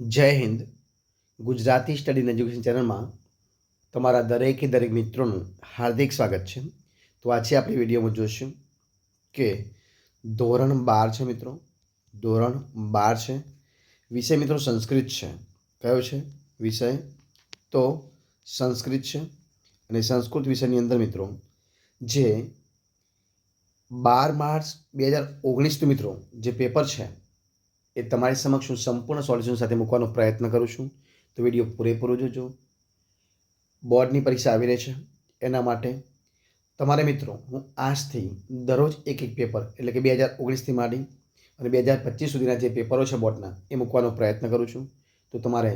જય Hind. Gujarati study and education ચેનલમાં તમારા દરેક મિત્રોનું હાર્દિક સ્વાગત છે. તો આજે આપણે વિડીયોમાં જોઈશું કે ધોરણ 12 છે મિત્રો. ધોરણ 12 છે. વિષય મિત્રો સંસ્કૃત છે. કયો છે વિષય? તો સંસ્કૃત છે. અને સંસ્કૃત વિષયની અંદર મિત્રો જે 12 માર્ચ 2019 મિત્રો જે પેપર છે એ તમારી સમક્ષ હું સંપૂર્ણ સોલ્યુશન સાથે મૂકવાનો પ્રયત્ન કરું છું. તો વિડીયો પૂરેપૂરો જોજો. બોર્ડની પરીક્ષા આવી રહી છે, એના માટે તમારે મિત્રો હું આજથી દરરોજ એક પેપર એટલે કે 2019થી માંડી અને 2025 સુધીના જે પેપરો છે બોર્ડના એ મૂકવાનો પ્રયત્ન કરું છું. તો તમારે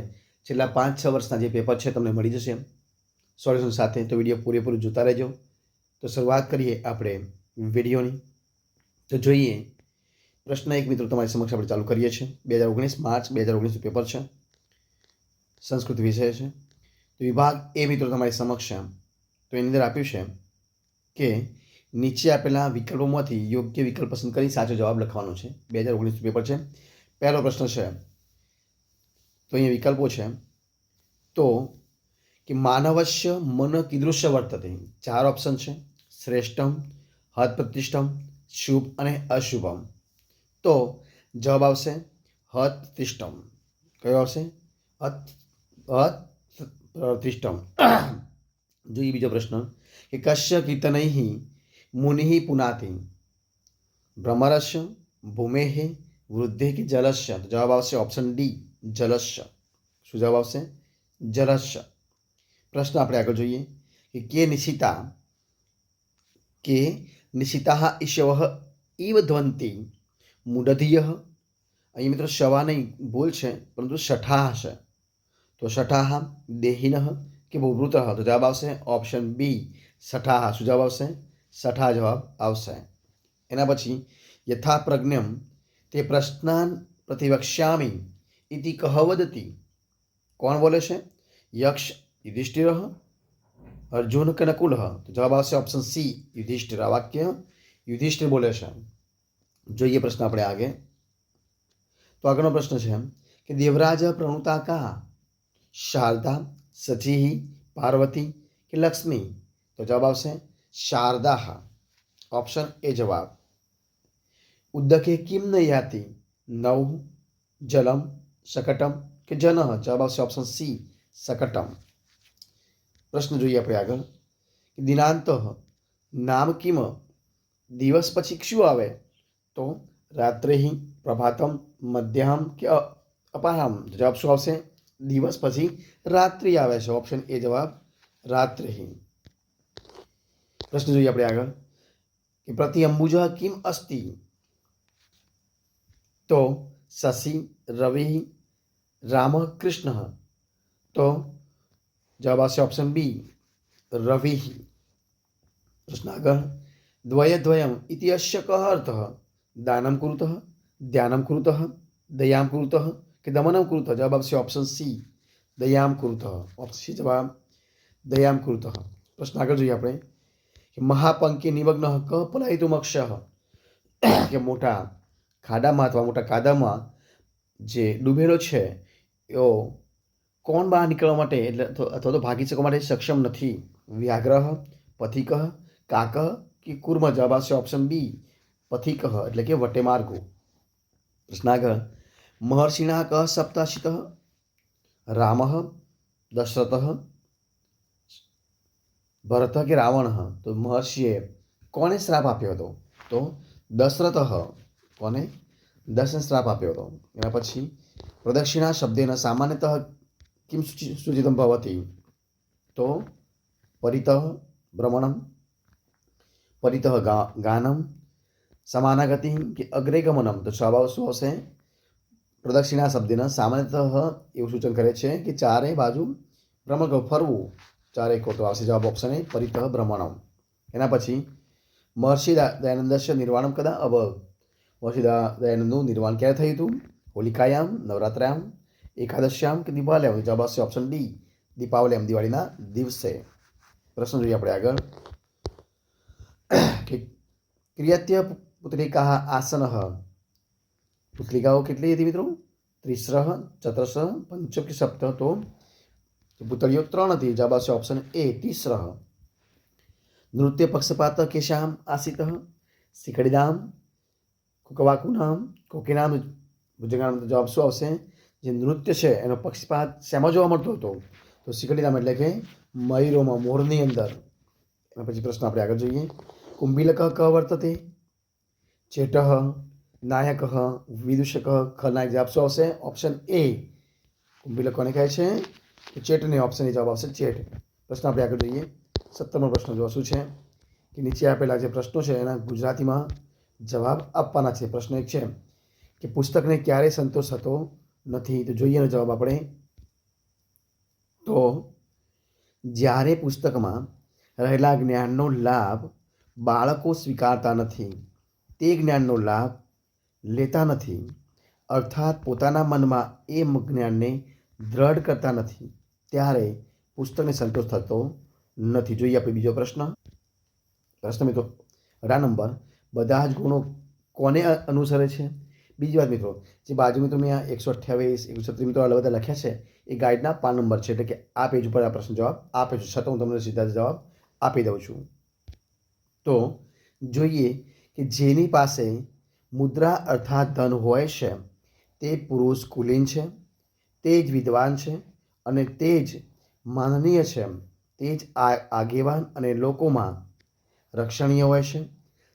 છેલ્લા 5-6 વર્ષના જે પેપર છે તમને મળી જશે સોલ્યુશન સાથે. તો વિડીયો પૂરેપૂરું જોતા રહેજો. તો શરૂઆત કરીએ આપણે વિડીયોની. તો જોઈએ પ્રશ્ન 1 મિત્રો તમારી સમક્ષ આપણે ચાલુ કરીએ છીએ. 2019 માર્ચ 2019 પેપર છે, સંસ્કૃત વિષય છે. તો વિભાગ એ મિત્રો તમારી સમક્ષ છે. તો એની અંદર આપ્યું છે કે નીચે આપેલા વિકલ્પોમાંથી યોગ્ય વિકલ્પ પસંદ કરી સાચો જવાબ લખવાનો છે. 2019 પેપર છે. પહેલો પ્રશ્ન છે તો અહીંયા વિકલ્પો છે તો કે માનવસ્ય મન કીદૃશ્ય વર્તતે. 4 ઓપ્શન છે: શ્રેષ્ઠમ, હત પ્રતિષ્ઠમ, શુભ અને અશુભમ. તો જવાબ આવશે હત પ્રતિષ્ઠમ. કયો આવશે? હત પ્રતિષ્ઠમ. જોઈએ બીજો પ્રશ્ન કે કશ્ય કીર્તનૈઃ મુનિઃ પુનાતિ. ભ્રમરસ્ય, ભૂમેઃ, વૃદ્ધે કે જલસ્ય. તો જવાબ આવશે ઓપ્શન ડી જલસ્ય. શું જવાબ આવશે? જલસ્ય. પ્રશ્ન આપણે આગળ જોઈએ કે નિશિતાઃ ઈશવઃ ઇવ ધ્વન્તિ મૂઢધિયઃ. અહીં મિત્રો શવા નહીં, ભૂલ છે, પરંતુ શઠાહ છે. તો શઠાહ દેહિનઃ કે ભૂભૃતઃ. તો જવાબ આવશે ઓપ્શન બી શઠાહ. શું જવાબ આવશે? શઠા જવાબ આવશે. એના પછી યથા પ્રજ્ઞમ તે પ્રશ્નાન પ્રતિવક્ષ્યામિ ઇતિ કહ વદતિ. કોણ બોલે છે? યક્ષ યુધિષ્ઠિર, અર્જુન કે નકુલ. તો જવાબ આવશે ઓપ્શન સી યુધિષ્ઠિર. આ વાક્ય યુધિષ્ઠિર બોલે છે. જોઈએ પ્રશ્ન આપણે આગળ. તો આગળનો પ્રશ્ન છે કે દેવરાજ પ્રણુતા કા? શારદા, સચી, પાર્વતી કે લક્ષ્મી. તો જવાબ આવશે શારદા. ઓપ્શન એ જવાબ. ઉદ્દકે કિમ ન યાતિ? નૌ, જલમ, શકટમ કે જન. જવાબ આવશે ઓપ્શન સી શકટમ. પ્રશ્ન જોઈએ આપણે આગળ કે દિનાંત નામ કિમ. દિવસ પછી શું આવે? તો રાત્રિ, પ્રભાતમ, મધ્યાહમ કે અપાહમ. જવાબ શું આવશે? દિવસ પછી રાત્રિ આવે છે. ઓપ્શન એ જવાબ રાત્રિ. પ્રશ્ન જોઈએ આપણે આગળ કે પ્રતિ અંબુજ કિમ અસ્તિ? તો શશી, રવિ, રામ, કૃષ્ણ. તો જવાબ આવશે ઓપ્શન બી રવિ. પ્રશ્ન આગળ દ્વયદ્વયમ ઇતિ અસ્ય કઃ અર્થઃ? દાનમ કુરુતઃ, ધ્યાનમ કુરુતઃ, દયામ કુરુતઃ કે દમનમ કુરુતઃ. જવાબ આવશે ઓપ્શન સી દયામ કુરુતઃ. ઓપ્શન સી જવાબ દયામ કુરુતઃ. પ્રશ્ન આગળ જોઈએ આપણે કે મહાપંકે નિમગ્ન કઃ પલાયિતુમ અક્ષઃ. કે મોટા ખાડામાં અથવા મોટા કાદવમાં જે ડૂબેલો છે એવો કોણ બહાર નીકળવા માટે એટલે અથવા તો ભાગી શકવા માટે સક્ષમ નથી? વ્યાઘ્ર, પથિક, કાક કે કુર્મ. જવાબ આવશે ઓપ્શન બી પથિક એટલે કે વટે માર્ગો. પ્રશ્ન આગળ મહર્ષિના કઃ સપ્તાશિત? રામ, દશરથ, ભરત કે રાવણ. તો મહર્ષિએ કોને શ્રાપ આપ્યો હતો? તો દશરથ. કોને? દશરથ શ્રાપ આપ્યો હતો. એના પછી પ્રદક્ષિણા શબ્દેન સામાન્યતઃ કિમ સૂચિતમ ભવતિ? તો પરિતઃ ભ્રમણમ, પરિતઃ ગાનમ, સમાનાગતિ કે અગ્રે ગમનમ. તો જવાબ શું આવશે? પ્રદક્ષિણા શબ્દેન સામાન્યતઃ એવું સૂચન કરે છે કે ચારે બાજુ ભ્રમણ ફરવું, ચારે કો. તો આવશે જવાબ ઓપ્શન એ પરિતઃ ભ્રમણમ. એના પછી મહર્ષિ દયાનંદસ્ય નિર્વાણમ કદા અભવત? મહર્ષિ દયાનંદનું નિર્વાણ ક્યારે થયું હતું? હોલિકાયામ, નવરાત્રાયામ, એકાદશ્યામ કે દીપાવલીયામ. જવાબ આવશે ઓપ્શન ડી દીપાવલીયામ, દિવાળીના દિવસે. પ્રશ્ન જોઈએ આપણે આગળ કે ક્રિયત્ય પુત્રિકા આસન. પુત્રિકાઓ કેટલી હતી મિત્રો? ત્રિસ્રઃ ચતુર્સ્રઃ પંચમ કે સપ્ત? તો પૂતળીઓ 3 હતી. જવાબ આવશે ઓપ્શન એ તિસ્રઃ. નૃત્ય પક્ષપાત કેશામ આસિતઃ? શીખડીદામ, કુકવાકુનામ, કોકીનામ, ભુજંગાનામ. જવાબ શું આવશે? જે નૃત્ય છે એનો પક્ષપાત શેમાં જોવા મળતો હતો? તો શીખડીદામ એટલે કે મયુરોમાં, મોરની અંદર. એના પછી પ્રશ્ન આપણે આગળ જોઈએ. કુંભીલક ક વર્તતે? ચેટઃ, નાયક, વિદૂષક, ખલનાયક. જવાબ શું આવશે? Option A. કુંભીલક કોને કહે છે? તો ચેટને. ઓપ્શન એ જવાબ આવશે ચેટ. પ્રશ્ન આપણે આગળ જોઈએ. 17મો પ્રશ્ન જો શું છે કે નીચે આપેલા જે પ્રશ્નો છે એના ગુજરાતીમાં જવાબ આપવાના છે. પ્રશ્ન એક છે કે પુસ્તકને ક્યારે સંતોષ થતો નથી? તો જોઈએ એનો જવાબ આપણે. તો જ્યારે પુસ્તકમાં રહેલા જ્ઞાનનો લાભ બાળકો સ્વીકારતા નથી, તે જ્ઞાનનો લાભ લેતા નથી, અર્થાત પોતાના મનમાં એ જ્ઞાનને દ્રઢ કરતા નથી, ત્યારે પુસ્તકને સંતોષ થતો નથી. જોઈએ આપણે બીજો પ્રશ્ન. પ્રશ્ન મિત્રો 18 નંબર. બધા જ ગુણો કોને અનુસરે છે? બીજી વાત મિત્રો, જે બાજુ મિત્રો મેં 128, 137 મિત્રો અલગ બધા લખ્યા છે એ ગાઈડના 5 નંબર છે. એટલે કે આ પેજ ઉપર આ પ્રશ્ન જવાબ આપે છે. છતાં હું તમને સીધા જવાબ આપી દઉં છું. તો જોઈએ કે જેની પાસે મુદ્રા અર્થાત ધન હોય છે તે પુરુષ કુલીન છે, તે જ વિદ્વાન છે અને તે જ માનનીય છે, તે જ આગેવાન અને લોકોમાં રક્ષણીય હોય છે.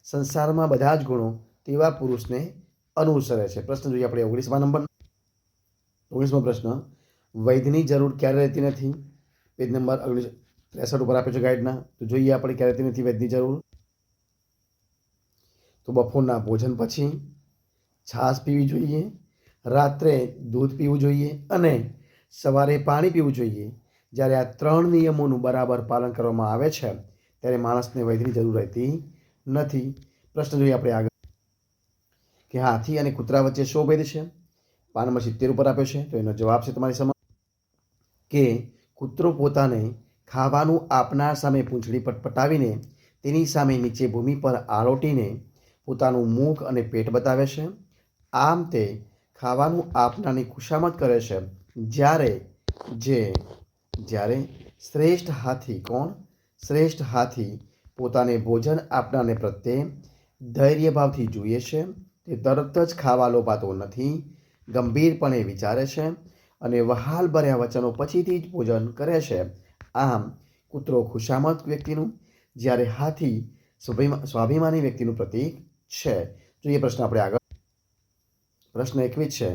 સંસારમાં બધા જ ગુણો તેવા પુરુષને અનુસરે છે. પ્રશ્ન જોઈએ આપણે 19મા નંબર. 19મો પ્રશ્ન. વૈદ્યની જરૂર ક્યારે રહેતી નથી? પેજ નંબર 63 ઉપર આપે છે ગાઈડના. તો જોઈએ આપણે ક્યારે રહેતી નથી વૈદ્યની જરૂર. તો બપોરના ભોજન પછી છાશ પીવી જોઈએ, રાત્રે દૂધ પીવું જોઈએ અને સવારે પાણી પીવું જોઈએ. જ્યારે આ 3 નિયમોનું બરાબર પાલન કરવામાં આવે છે ત્યારે માણસને વૈદ્યની જરૂર રહેતી નથી. પ્રશ્ન જોઈએ આપણે આગળ કે હાથી અને કૂતરા વચ્ચે શું ભેદ છે? પાન નંબર 70 ઉપર આપ્યો છે. તો એનો જવાબ છે તમારી સમક્ષ કે કૂતરો પોતાને ખાવાનું આપનાર સામે પૂંછડી પટપટાવીને તેની સામે નીચે ભૂમિ પર આરોટીને પોતાનું મુખ અને પેટ બતાવે છે. આમ તે ખાવાનું આપનારની ખુશામત કરે છે. જ્યારે શ્રેષ્ઠ હાથી કોણ? શ્રેષ્ઠ હાથી પોતાને ભોજન આપનારને પ્રત્યે ધૈર્યભાવથી જુએ છે. તે તરત જ ખાવા લોપાતો નથી, ગંભીરપણે વિચારે છે અને વહાલ ભર્યા વચનો પછીથી જ ભોજન કરે છે. આમ કૂતરો ખુશામત વ્યક્તિનું, જ્યારે હાથી સ્વાભિમાની વ્યક્તિનું પ્રતીક છે. જોઈએ પ્રશ્ન આપણે આગળ. પ્રશ્ન 21 છે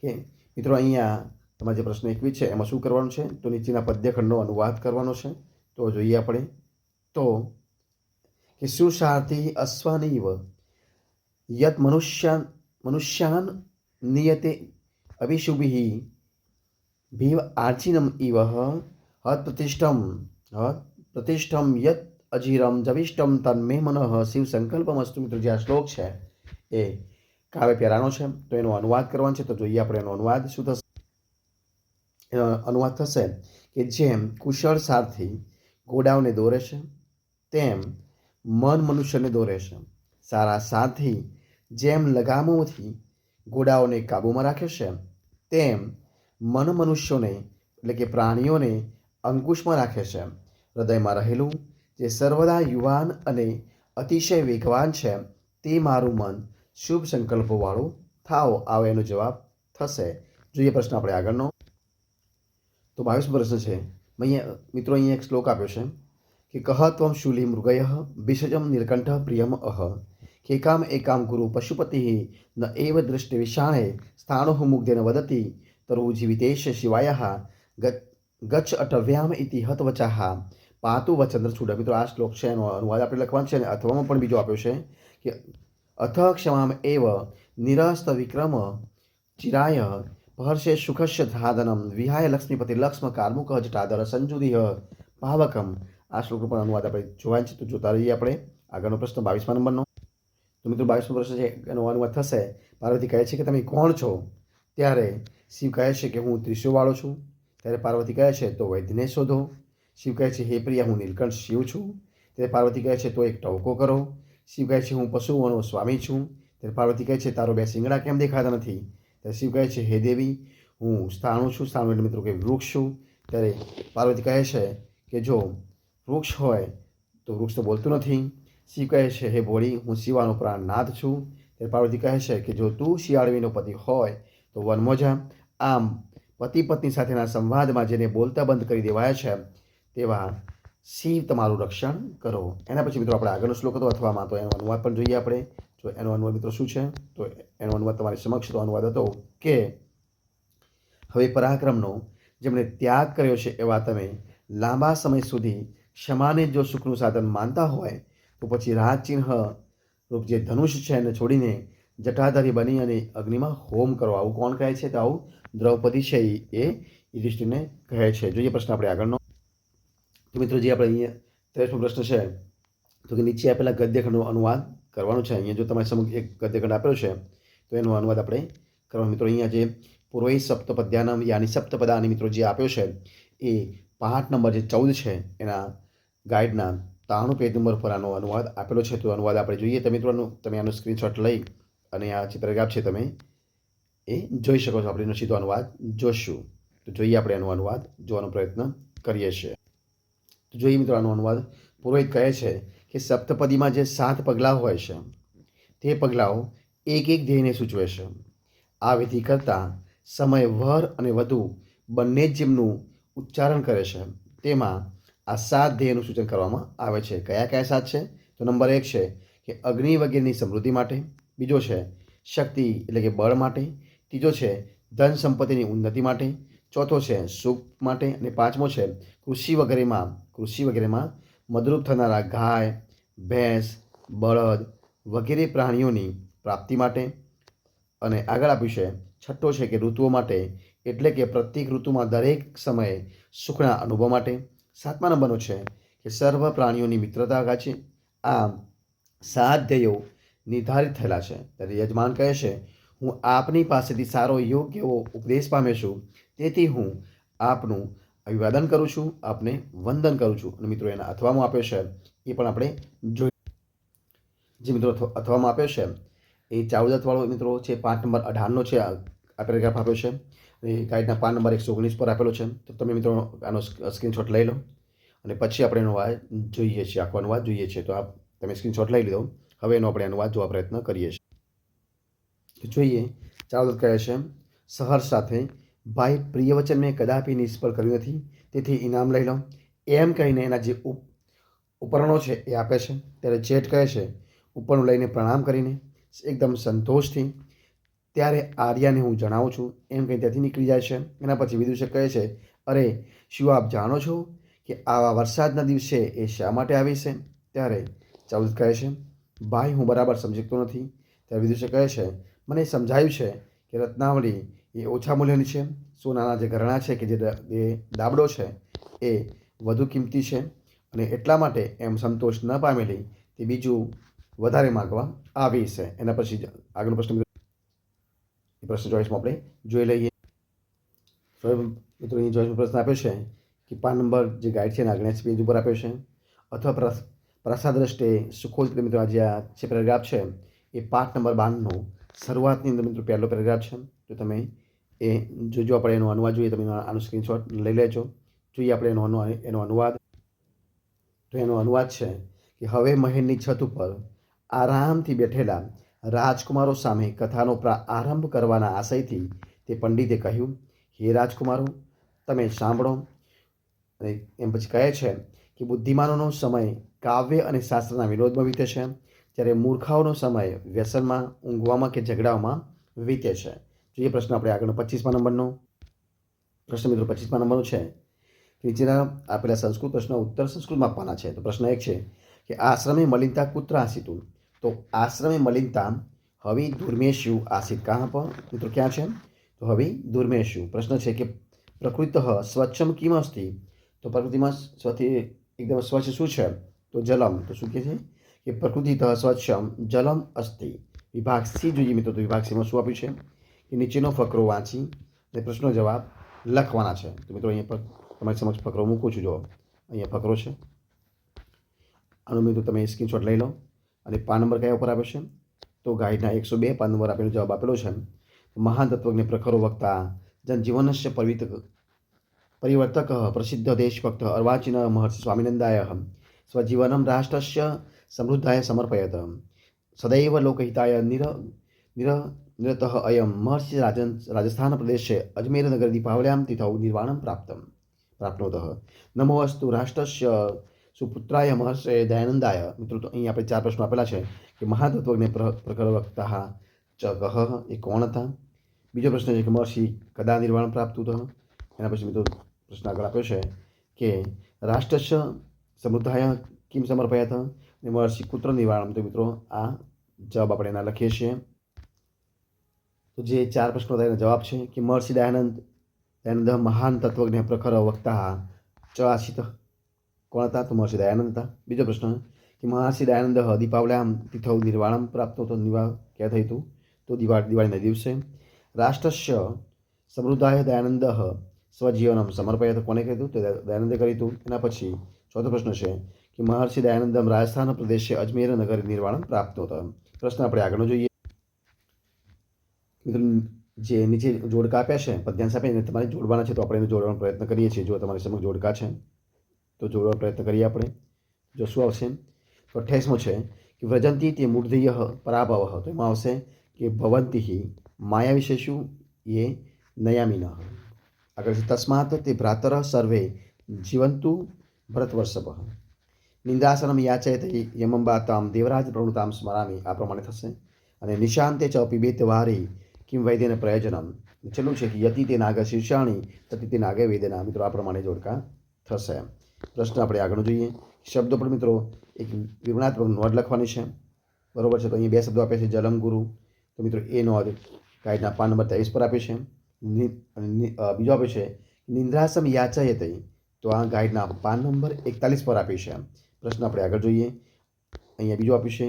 કે મિત્રો અહીંયા તમારે જે પ્રશ્ન 21 છે એમાં શું કરવાનું છે? તો નીચેના પદ્યખંડનો અનુવાદ કરવાનો છે. તો જોઈએ આપણે. તો કે સુસારથી અશ્વાનીવ યત મનુષ્યાન નિયતે અભિશુભિ ભીવ આર્ચિનમ ઇવ હત પ્રતિષ્ઠમ યત અજીરમ જવિષ્ટમ તન્મે મનઃ શિવ સંકલ્પમસ્તુ. મિત્રો જે આ શ્લોક છે એ કાવ્ય પ્યારાનો છે. તો એનો અનુવાદ કરવાનો છે. તો જોઈએ આપણે એનો અનુવાદ શું થશે. એનો અનુવાદ થશે કે જેમ કુશળ સારથી ઘોડાઓને દોરે છે તેમ મન મનુષ્યને દોરે છે. સારા સારથી જેમ લગામોથી ઘોડાઓને કાબૂમાં રાખે છે તેમ મન મનુષ્યોને એટલે કે પ્રાણીઓને અંકુશમાં રાખે છે. હૃદયમાં રહેલું જે સર્વદા યુવાન અને અતિશય વેગવાન છે તે મારું મન શુભ સંકલ્પોવાળું થાવ. આવે એનો જવાબ થશે. જોઈએ પ્રશ્ન આપણે આગળનો. તો 22મો પ્રશ્ન છે. મિત્રો અહીંયા એક શ્લોક આપ્યો છે કે કહ ત્વમ શૂલી મૃગય ભિષજમ નીલકંઠ પ્રિયમ કેકામ એકામ ગુરુ પશુપતિ ન એવ દૃષ્ટિ વિષાણે સ્થાણો મુગ્ધેન વદતી તરુ જીવિતેશ શિવાય ગચ્છ અટવ્યામ ઇતિ હતવચાહ પાતુ વચંદ્ર છૂડ. મિત્રો આ શ્લોક છે એનો અનુવાદ આપણે લખવાનો છે અને અથવામાં પણ બીજો આપ્યો છે કે અથ ક્ષમામ એવ નિરસ્ત વિક્રમ ચિરાય હર્ષે સુખસ્ય ધાદનમ વિહાય લક્ષ્મીપતિ લક્ષ્મ કાર્મુક જટાધર સંજુદિહ પાવકમ. આ શ્લોકનો પણ અનુવાદ આપણે જોવાનું છે. તો જોતા રહીએ આપણે આગળનો પ્રશ્ન 22મા નંબરનો. તો મિત્રો 22મો પ્રશ્ન છે એનો અનુવાદ થશે. પાર્વતી કહે છે કે તમે કોણ છો? ત્યારે શિવ કહે છે કે હું ત્રિશુળવાળો છું. ત્યારે પાર્વતી કહે છે તો વૈદ્યને શોધો. શિવ કહે છે હે પ્રિયા હું નીલકંઠ શિવ છું. ત્યારે પાર્વતી કહે છે તો એક ટવકો કરો. શિવ કહે છે હું પશુઓનો સ્વામી છું. ત્યારે પાર્વતી કહે છે તારો બે શિંગડા કેમ દેખાતા નથી? ત્યારે શિવ કહે છે, હે દેવી, હું સ્થાણું છું. સ્થાણું એટલે મિત્રો કે વૃક્ષ છું. ત્યારે પાર્વતી કહે છે કે જો વૃક્ષ હોય તો વૃક્ષ તો બોલતું નથી. શિવ કહે છે, હે ભોળી, હું શિવાનો પ્રાણનાથ છું. ત્યારે પાર્વતી કહે છે કે જો તું શિયાળવીનો પતિ હોય તો વનમાં જા. આમ પતિ પત્ની સાથેના સંવાદમાં જેને બોલતા બંધ કરી દેવાયા છે તેવા શિવ તમારું રક્ષણ કરો. એના પછી મિત્રો આપણે આગળનો શ્લોક હતો અથવામાં, તો એનો અનુવાદ પણ જોઈએ આપણે. જો એનો અનુવાદ મિત્રો શું છે, તો એનો અનુવાદ તમારી સમક્ષ તો અનુવાદ હતો કે હવે પરાક્રમનો જેમણે ત્યાગ કર્યો છે એવા તમે લાંબા સમય સુધી ક્ષમાને જો સુખનું સાધન માનતા હોય તો પછી રાજચિહ્ન રૂપ જે ધનુષ છે એને છોડીને જટાધારી બની અને અગ્નિમાં હોમ કરો. આવું કોણ કહે છે? તો આવું દ્રૌપદી છે એ યુધિષ્ઠિરને કહે છે. જોઈએ પ્રશ્ન આપણે આગળનો. તો મિત્રો જે આપણે અહીંયા 23મો પ્રશ્ન છે, તો કે નીચે આપેલા ગદ્યખંડનો અનુવાદ કરવાનો છે. અહીંયા જો તમારી સમક્ષ એક ગદ્યખંડ આપેલો છે તો એનો અનુવાદ આપણે કરવાનો. મિત્રો અહીંયા જે પૂર્વૈ સપ્તપદ્યાનામ યાની સપ્તપદાની મિત્રો જે આપ્યો છે એ પાઠ નંબર જે 14 છે એના ગાઈડના 93 પેજ નંબર પર આનો અનુવાદ આપેલો છે. તો અનુવાદ આપણે જોઈએ. તમે મિત્રો તમે આનો સ્ક્રીનશોટ લઈ અને આ જે પેરેગ્રાફ છે તમે એ જોઈ શકો છો. આપણે એનો સીધો અનુવાદ જોઈશું. તો જોઈએ આપણે એનો અનુવાદ જોવાનો પ્રયત્ન કરીએ છીએ. તો જોઈએ મિત્રો આનો અનુવાદ. પુરોહિત કહે છે કે સપ્તપદીમાં જે 7 પગલાં હોય છે તે પગલાઓ એક એક ધ્યેયને સૂચવે છે. આ વિધિ કરતાં સમય વર અને વધુ બંને જ જેમનું ઉચ્ચારણ કરે છે તેમાં આ 7 ધ્યેયનું સૂચન કરવામાં આવે છે. કયા કયા 7 છે? તો નંબર 1 છે કે અગ્નિ વગેરેની સમૃદ્ધિ માટે. બીજો છે શક્તિ એટલે કે બળ માટે. ત્રીજો છે ધન સંપત્તિની ઉન્નતિ માટે. ચોથો છે સુખ માટે. અને 5મો છે કૃષિ વગેરેમાં મદરૂપ થનારા ગાય, ભેંસ, બળદ વગેરે પ્રાણીઓની પ્રાપ્તિ માટે. અને આગળ આપ્યું છે 6ઠ્ઠો છે કે ઋતુઓ માટે, એટલે કે પ્રત્યેક ઋતુમાં દરેક સમયે સુખના અનુભવ માટે. 7મા નંબરનો છે કે સર્વ પ્રાણીઓની મિત્રતા છે. આમ 7 ધ્યેયો નિર્ધારિત થયેલા છે. ત્યારે યજમાન કહે છે, હું આપની પાસેથી સારો યોગ્ય એવો ઉપદેશ પામ્યો છું, તેથી હું આપનું અભિવાદન કરું છું, આપને વંદન કરું છું. અને મિત્રો એના અથવામાં આપ્યો છે એ પણ આપણે જોઈ. જે મિત્રો અથવામાં આપ્યો છે એ 14 વાળો મિત્રો છે, પાઠ નંબર 18નો છે. આ પેરેગ્રાફ આપ્યો છે અને ગાઈડના પાન નંબર 119 પર આપેલો છે. તો તમે મિત્રો આનો સ્ક્રીનશોટ લઈ લો અને પછી આપણે એનો અનુવાદ જોઈએ છીએ. આખો અનુવાદ જોઈએ છીએ. તો આ તમે સ્ક્રીનશોટ લઈ લીધો. હવે એનો આપણે અનુવાદ જોવા પ્રયત્ન કરીએ છીએ. જોઈએ. ચાવદત્ત કહે છે, સહર્ષ સાથે, ભાઈ પ્રિયવચન મેં કદાપી નિષ્ફળ કર્યું નથી, તેથી ઇનામ લઈ લો. એમ કહીને એના જે ઉપકરણો છે એ આપે છે. ત્યારે જેઠ કહે છે, ઉપરનું લઈને પ્રણામ કરીને એકદમ સંતોષથી, ત્યારે આર્યાને હું જણાવું છું એમ કંઈ ત્યાંથી નીકળી જાય છે. એના પછી વિદૂષક કહે છે, અરે શું આપ જાણો છો કે આવા વરસાદના દિવસે એ શા માટે આવી છે? ત્યારે ચાવદત્ત કહે છે, ભાઈ હું બરાબર સમજતો નથી. ત્યારે વિદૂષક કહે છે, મને સમજાયું છે કે રત્નાવલી એ ઓછા મૂલ્યની છે. સોનાના જે ઘરેણાં છે કે જે દાબડો છે એ વધુ કિંમતી છે અને એટલા માટે એમ સંતોષ ન પામેલી તે બીજું વધારે માગવા આવી છે. એના પછી આગળનો પ્રશ્ન 24માં આપણે જોઈ લઈએ. મિત્રો અહીં 24મો પ્રશ્ન આપ્યો છે કે પાન નંબર જે ગાઈડ છે એના 79 પેજ ઉપર આપ્યો છે. અથવા પ્રસાદ દ્રષ્ટે સુખોલ. મિત્રો આજે આ જે પેરેગ્રાફ છે એ પાઠ નંબર 92નો શરૂઆતની અંદર મિત્રો પહેલો પેરેગ્રાફ છે. તો તમે એ જોજો. આપણે એનો અનુવાદ જોઈએ. તમે આનો સ્ક્રીનશોટ લઈ લેજો. જોઈએ આપણે એનો અનુવાદ. તો એનો અનુવાદ છે કે હવે મહેલની છત ઉપર આરામથી બેઠેલા રાજકુમારો સામે કથાનો આરંભ કરવાના આશયથી તે પંડિતે કહ્યું, હે રાજકુમારો, તમે સાંભળો. અને એમ પછી કહે છે કે બુદ્ધિમાનોનો સમય કાવ્ય અને શાસ્ત્રના વિરોધમાં વીતે છે, જ્યારે મૂર્ખાઓનો સમય વ્યસનમાં, ઊંઘવામાં કે ઝઘડાઓમાં વીતે છે. જોઈએ પ્રશ્ન આપણે આગળનો 25મા નંબરનો પ્રશ્ન મિત્રો 25મા નંબરનો છે. નીચેના આપેલા સંસ્કૃત પ્રશ્નો ઉત્તર સંસ્કૃતમાં આપવાના છે. તો પ્રશ્ન 1 છે કે આશ્રમે મલિનતા કુત્ર આસિતું? તો આશ્રમે મલિનતા હવિ દુર્મેષ્યુ આસિત. કહાં પર મિત્રો ક્યાં છે? તો હવિ દુર્મેષ્યુ. પ્રશ્ન છે કે પ્રકૃતિ સ્વચ્છમ કિમ અસ્તિ? તો પ્રકૃતિમાં સૌથી એકદમ સ્વચ્છ શું છે? તો જલમ. તો શું કહે છે કે પ્રકૃતિ સ્વચ્છમ જલમ અસ્તિ. વિભાગ સી જોઈએ મિત્રો. તો વિભાગ સીમાં શું આપ્યું છે કે નીચેનો ફકરો વાંચી અને પ્રશ્નનો જવાબ લખવાના છે. તો મિત્રો અહીંયા પર તમારી સમક્ષ ફકરો મૂકું છું. જો અહીંયા ફકરો છે, આનો મિત્રો તમે સ્ક્રીનશોટ લઈ લો. અને પાન નંબર કયા ઉપર આપ્યો છે? તો ગાઈડના 102 પાન નંબર આપેલો જવાબ આપેલો છે. महान तत्वज्ञ प्रखरो वक्ता जनजीवनस्य परिवर्तकः प्रसिद्ध देशभक्त अर्वाचीन महर्षि स्वामिनन्दायः स्वजीवनं राष्ट्रस्य समृद्धाय समर्पयत्। सदैव लोकहिताय निरतः अयं महर्षि राजस्थानप्रदेशे अजमेरनगरे दीपावल्यां तिथौ निर्वाणं प्राप्नोतः। नमो अस्तु राष्ट्रस्य सुपुत्राय महर्षि दयानंदाय। મિત્રો તો અહીં આપણે 4 પ્રશ્નો આપેલા છે કે મહાતત્વજ્ઞ પ્રખર વક્તા ચ કહ એ કોણ હતા. બીજો પ્રશ્ન છે કે મહર્ષિ કદા નિર્વાણ પ્રાપ્ત થયું. એના પછી મિત્રો પ્રશ્ન આગળ આપ્યો છે કે રાષ્ટ્રસ્ય સમૃદ્ધાય કિમ સમર્પયાત અને મહર્ષિ કુત્ર નિર્વાણમ. તો મિત્રો આ જવાબ આપણે એના લખીએ છીએ. તો જે 4 પ્રશ્નો હતા એના જવાબ છે કે મહર્ષિ દયાનંદ મહાન તત્વજ્ઞ પ્રખર વક્તા ચ આશિત કોણ હતા. તો મહર્ષિ દયાનંદ હતા. બીજો પ્રશ્ન કે મહર્ષિ દયાનંદ દીપાવલ્યામ તિથૌ નિર્વાણમ પ્રાપ્ત. તો નિર્વાણ ક્યાં થયું હતું. તો દિવાળીના દિવસે. રાષ્ટ્રસ્ય સમૃદ્ધાય દયાનંદ સ્વજીવનમ સમર્પયત. કોને કહ્યું. તો દયાનંદે કર્યું હતું. એના પછી ચોથો પ્રશ્ન છે કે મહર્ષિ દયાનંદમ રાજસ્થાન પ્રદેશે અજમેર નગર નિર્વાણ પ્રાપ્ત હતો. પ્રશ્ન આપણે આગળનો જોઈએ. મિત્રો જે નીચે જોડકા આપ્યા છે પદ્યાંશ આપીને તમારે જોડવાના છે તો આપણે એને જોડવાનો પ્રયત્ન કરીએ છીએ. જો તમારી સમક્ષ જોડકા છે તો જોડવાનો પ્રયત્ન કરીએ આપણે. જો શું આવશે તો 28મો છે કે વ્રજંતી તે મૂર્ધય પરાભવ. તો એમાં આવશે કે ભવંતી માયા વિશે શું એ નયામિન. આગળ છે તસ્માત તે ભ્રાતર સર્વે જીવંતુ ભરતવર્ષભ. નિંદાસનમ યાચયત યમંબાતામ દેવરાજ પ્રવૃતામ સ્મરામી. આ પ્રમાણે થશે. અને નિશાંતે ચ પિબેત વારી કિમ વૈદ્યને પ્રયોજનમ. છેલ્લું છે કે યતિ તે નાગ શીર્ષાણી તતિ તે નાગે વેદના. મિત્રો આ પ્રમાણે જોડકા થશે. પ્રશ્ન આપણે આગળ જોઈએ. શબ્દો પર મિત્રો એક વિવરણાત્મક નોંધ લખવાની છે. બરોબર છે. તો અહીં 2 શબ્દો આપ્યા છે જલમ ગુરુ. તો મિત્રો એ નોંધ ગાઈડના પાન નંબર 23 પર આપી છે. અને બીજો આપ્યો છે નિંદ્રાસમ યાચયતે. તો આ ગાઈડના પાન નંબર 41 પર આપી છે. પ્રશ્ન આપણે આગળ જોઈએ. અહીંયા બીજો આપ્યું છે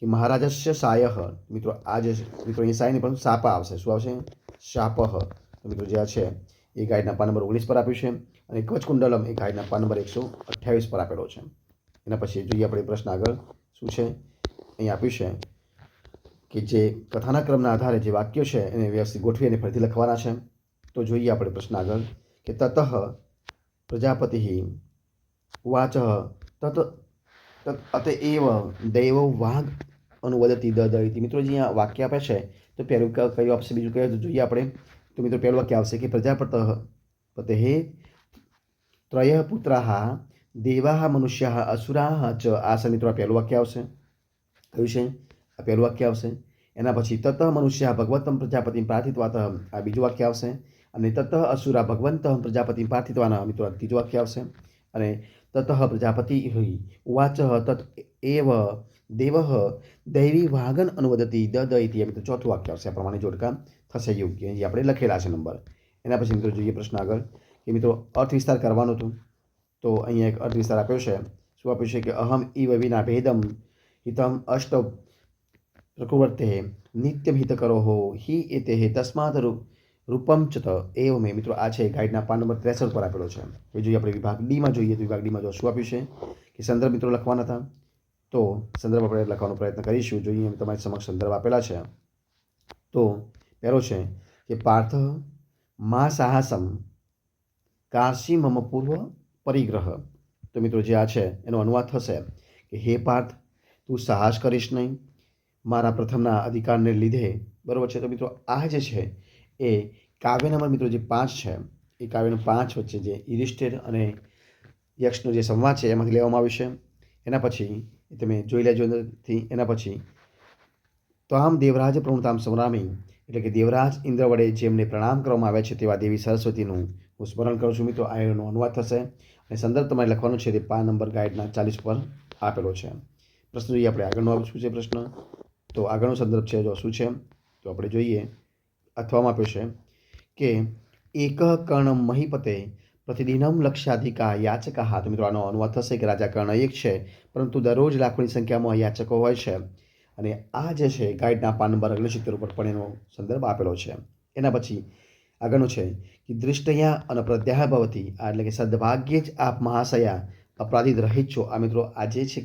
કે મહારાજસ્ય સાયહ. મિત્રો આ જે મિત્રો અહીં સાય નહીં પણ શાપા આવશે. શું આવશે શાપહ. તો મિત્રો જે આ છે એ ગાઈડના પાન નંબર 19 પર આપ્યું છે. અને કવચકુંડલમ એ ગાઈડના પાન નંબર 128 પર આપેલો છે. એના પછી જોઈએ આપણે પ્રશ્ન આગળ શું છે. અહીં આપ્યું છે કે જે કથાના ક્રમના આધારે જે વાક્યો છે એને વ્યવસ્થિત ગોઠવી અને ફરીથી લખવાના છે. તો જોઈએ આપણે પ્રશ્ન આગળ કે તતઃ પ્રજાપતિ ઉવાચ તત અતએવ દૈવ વાઘ અનુવદતી દદયતિ. મિત્રો જે અહીંયા વાક્ય આપે છે તો પહેલું કયું આપશે બીજું કયું તો જોઈએ આપણે. તો મિત્રો પહેલું વાક્ય આવશે કે પ્રજાપતે ત્રય પુત્રાઃ દેવાઃ મનુષ્યાઃ અસુરાઃ ચ. આ મિત્રો આ પહેલું વાક્ય આવશે. કયું છે આ પહેલું વાક્ય આવશે. એના પછી તત મનુષ્યાઃ ભગવતમ પ્રજાપતિમ પ્રાર્થિતવાતઃ. આ બીજું વાક્ય આવશે. અને તત અસુરા ભગવંતઃ પ્રજાપતિમ પ્રાર્થિતવાનઃ. મિત્રો આ ત્રીજું વાક્ય આવશે. અને તતઃ પ્રજાપતિ ઉવાચ તત એવ દેવઃ દૈવી વાગન અનુવદતી દદયતિ. મિત્રો ચોથું વાક્ય આવશે. આ પ્રમાણે જોડકા થશે યોગ્ય. જે આપણે લખેલા છે નંબર. એના પછી મિત્રો જોઈએ પ્રશ્ન આગળ કે મિત્રો અર્થ વિસ્તાર કરવાનું હતું. તો અહીંયા એક અર્થ વિસ્તાર આપ્યો છે. શું આપ્યું છે કે અહમ ઇવ વિના ભેદમ હિતમ અષ્ટ પ્રકૃવર્તે નિત્યમ હિત કરો હો હિ એતે તસ્માત રૂપમ ચત એવ મેં. મિત્રો આ છે ગાઈડના પાન નંબર 63 પર આપેલો છે. હવે જોઈએ આપણે વિભાગ ડીમાં જોઈએ. તો વિભાગ ડીમાં જો શું આપ્યું છે કે સંદર્ભ મિત્રો લખવાના હતા. તો સંદર્ભ આપણે લખવાનો પ્રયત્ન કરીશું. જોઈએ તમારી સમક્ષ સંદર્ભ આપેલા છે. તો પહેલો છે કે પાર્થ મા સાહસમ કાશી મમ પૂર્વ પરિગ્રહ. તો મિત્રો જે આ છે એનો અનુવાદ થશે કે હે પાર્થ તું સાહસ કરીશ નહીં મારા પ્રથમના અધિકારને લીધે. બરાબર છે. તો મિત્રો આ જે છે એ કાવ્ય નંબર મિત્રો જે 5 છે એ કાવ્ય નંબર 5 વચ્ચે જે યુધિષ્ઠિર અને યક્ષનો જે સંવાદ છે એમાંથી લેવામાં આવ્યું છે. એના પછી તમે જોઈ લેજો નથી. એના પછી તો આમ દેવરાજ પ્રણુતામ સ્મરામી. એટલે કે દેવરાજ ઇન્દ્ર વડે જેમને પ્રણામ કરવામાં આવ્યા છે તેવા દેવી સરસ્વતીનું હું સ્મરણ કરું છું. મિત્રો આ એનો અનુવાદ થશે. અને સંદર્ભ તમારે લખવાનો છે તે પાન નંબર ગાઈડના 40 પર આપેલો છે. પ્રશ્ન જોઈએ આપણે આગળનો શું છે પ્રશ્ન. તો આગળનો સંદર્ભ છે જો શું છે તો આપણે જોઈએ. અથવામાં આપ્યો છે કે એક કર્ણ મહીપતે પ્રતિદિનમ લક્ષાધિકા યાચકા. તો મિત્રો આનો અનુવાદ થશે કે રાજા કર્ણ એક છે પરંતુ દરરોજ લાખોની સંખ્યામાં યાચકો હોય છે. અને આ જે છે ગાઈડના પાન નંબર 69 ઉપર પણ એનો સંદર્ભ આપેલો છે. એના પછી આગળનું છે કે દૃષ્ટયા અને પ્રત્યાહ ભવતી. એટલે કે સદભાગ્યે જ આપ મહાશયા અપરાધિત રહિત છો. આ મિત્રો આ જે છે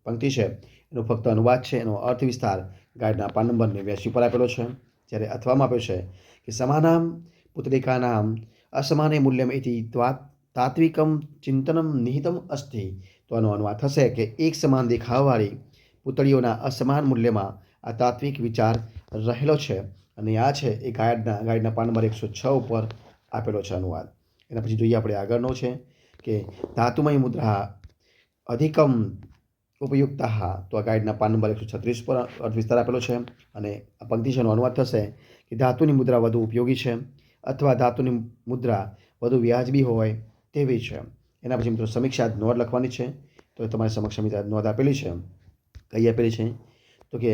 પંક્તિ છે એનો ફક્ત અનુવાદ છે. એનો અર્થ વિસ્તાર ગાઈડના પાન નંબર 89 પર આપેલો છે. જ્યારે અથવામાં આપ્યો છે કે સમાનામ પુત્રિકાનામ અસમાને મૂલ્યમ ઇતિ તાત્વિકમ ચિંતનમ નિહિતમ અસ્તિ. તો આનો અનુવાદ થશે કે એક સમાન દેખાવવાળી પુતળીઓના અસમાન મૂલ્યમાં આ તાત્વિક વિચાર રહેલો છે. અને આ છે એ ગાઈડના પાન નંબર 106 ઉપર આપેલો છે અનુવાદ. એના પછી જોઈએ આપણે આગળનો છે કે ધાતુમય મુદ્રા અધિકમ ઉપયુક્તા. તો આ ગાઈડના પાન નંબર 136 પર અર્થ વિસ્તાર આપેલો છે. અને આ પંક્તિ છે એનો અનુવાદ થશે કે ધાતુની મુદ્રા વધુ ઉપયોગી છે અથવા ધાતુની મુદ્રા વધુ વ્યાજબી હોય તેવી છે. એના પછી મિત્રો સમીક્ષા નોંધ લખવાની છે. તો તમારી સમક્ષ મિત્રો નોંધ આપેલી છે. કઈ આપેલી છે તો કે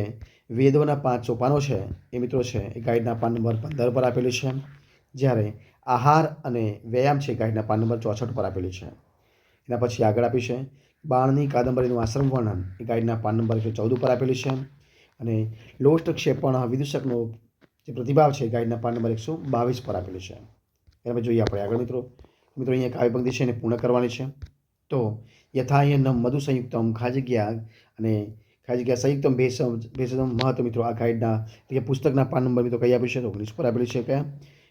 વેદોના 5 સોપાનો છે એ મિત્રો છે એ ગાઈડના પાન નંબર 15 પર આપેલી છે. જ્યારે આહાર અને વ્યાયામ છે ગાઈડના પાન નંબર 64 પર આપેલી છે. એના પછી આગળ આપી છે બાણની કાદંબરીનું આશ્રમ વર્ણન એ ગાઈડના પાન નંબર 114 પર આપેલી છે. અને લોષ્ટ ક્ષેપણ વિદૂષકનો જે પ્રતિભાવ છે ગાઈડના પાન નંબર 122 પર આપેલી છે. એના પછી જોઈએ આપણે આગળ મિત્રો અહીંયા કાવ્ય પંક્તિ છે એને પૂર્ણ કરવાની છે. તો યથાયન્નમ મધુ સંયુક્તમ ખાજગ્યા અને ખાજગ્યા સંયુક્તમ ભેષજમ મહત્વ મિત્રો આ ગાઈડના એટલે કે પુસ્તકના પાન નંબર મિત્રો કઈ આપી છે તો 19 પર આપેલી છે. કયા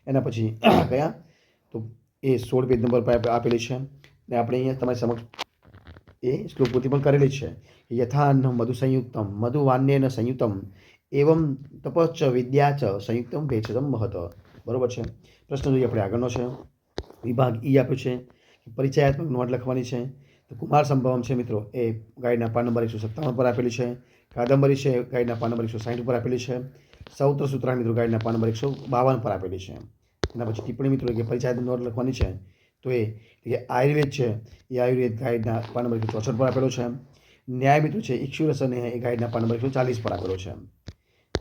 એના પછી કયા તો એ 16 પેજ નંબર પર આપેલી છે. ને આપણે અહીંયા તમારી સમક્ષ એ શ્લોકૃતિ પણ કરેલી છે. યથાન્નમ મધુ સંયુક્તમ મધુ વાન્યેન સંયુક્તમ એવમ તપશ્ચ વિદ્યા ચ સંયુક્તમ ભેષજમ મહત્વ. બરોબર છે. પ્રશ્ન જોઈએ આપણે આગળનો છે. વિભાગ ઈ આપ્યો છે કે પરિચયાત્મક નોંધ લખવાની છે. તો કુમાર સંભવમ છે મિત્રો એ ગાઈડના પાન નંબર 157 પર આપેલી છે. કાદંબરી છે ગાઈડના પાન નંબર 160 પર આપેલી છે. સૌત્ર સૂત્ર મિત્રો ગાઈડના પાન નંબર 152 પર આપેલી છે. એના પછી ટિપ્પણી મિત્રો કે પરિચયાત્મક નોંધ લખવાની છે. તો એ આયુર્વેદ છે એ આયુર્વેદ ગાઈડના પાન નંબર 164 પર આપેલો છે. ન્યાય મિત્રો છે ઇક્ષુરસ અને એ ગાઈડના પાન નંબર 140 પર આપેલો છે.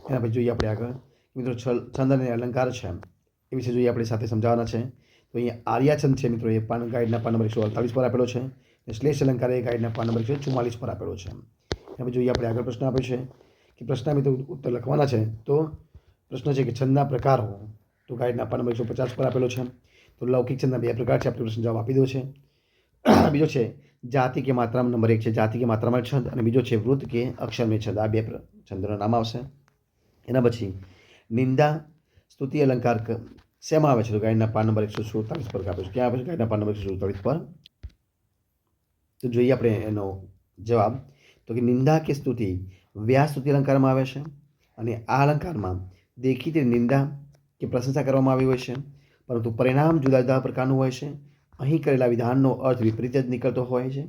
એના પછી જોઈએ આપણે આગળ મિત્રો છંદ અને અલંકાર છે એ વિશે જોઈએ આપણે સાથે સમજાવવાના છે. તો અહીંયા આર્યાછંદ છે મિત્રો એ ગાઈડના પાન નંબર 148 પર આપેલો છે. અને શ્લેષ અલંકાર એ ગાઈડના પાન નંબર 144 પર આપેલો છે. એના પછી જોઈએ આપણે આગળ પ્રશ્ન આપ્યો છે કે પ્રશ્ન મિત્રો ઉત્તર લખવાના છે. તો પ્રશ્ન છે કે છંદના પ્રકારો તો ગાઈડના પાન નંબર 150 પર આપેલો છે. તો લૌકિક છંદના 2 પ્રકાર છે. આપણે પ્રશ્ન જવાબ આપી દો છે. બીજો છે જાતિ કે માત્રામાં નંબર 1 છે જાતિ કે માત્રામાં છંદ અને બીજો છે વૃત્ત કે અક્ષરમય છંદ. આ 2 છંદોના નામ આવશે. એના પછી નિંદા સ્તુતિ અલંકાર શેમાં આવે છે તો ગાઈડના પાન નંબર 147 પર આપે છે. ક્યાં આવે છે ગાઈડના પાન નંબર 147 પર. તો જોઈએ આપણે એનો જવાબ તો કે નિંદા કે સ્તુતિ વ્યાસ સ્તુતિ અલંકારમાં આવે છે. અને આ અલંકારમાં દેખીતી નિંદા કે પ્રશંસા કરવામાં આવી હોય છે પરંતુ પરિણામ જુદા જુદા પ્રકારનું હોય છે. અહીં કરેલા વિધાનનો અર્થ વિપરીત જ નીકળતો હોય છે.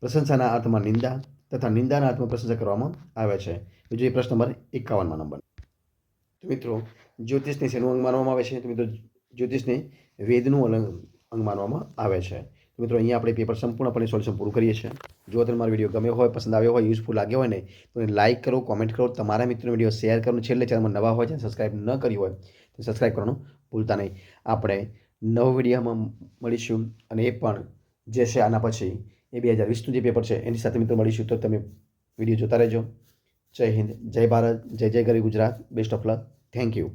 પ્રશંસાના અર્થમાં નિંદા તથા નિંદાના અર્થમાં પ્રશંસા કરવામાં આવે છે. જોઈએ પ્રશ્ન નંબર 51 નંબર. તો મિત્રો જ્યોતિષને શેનું અંગ માનવામાં આવે છે તો મિત્રો જ્યોતિષને વેદનું અંગ માનવામાં આવે છે. તો મિત્રો અહીંયા આપણે પેપર સંપૂર્ણપણે સોલ્યુશન પૂરું કરીએ છીએ. જો તમને મારો વિડીયો ગમ્યો હોય પસંદ આવ્યો હોય યુઝફુલ લાગ્યો હોય ને તો એને લાઇક કરો કોમેન્ટ કરો તમારા મિત્રોને વિડીયો શેર કરો. છેલ્લે ચેનલમાં નવા હોય ચેનલ સબસ્ક્રાઈબ ન કરી હોય તો સબસ્ક્રાઈબ કરવાનું ભૂલતા નહીં. આપણે નવો વિડીયોમાં મળીશું અને એ પણ જે છે આના પછી એ 2020નું જે પેપર છે એની સાથે મિત્રો મળીશું. તો તમે વિડીયો જોતા રહેજો. જય હિન્દ, જય ભારત, જય જય ગરી Gujarat. Best of luck. Thank you.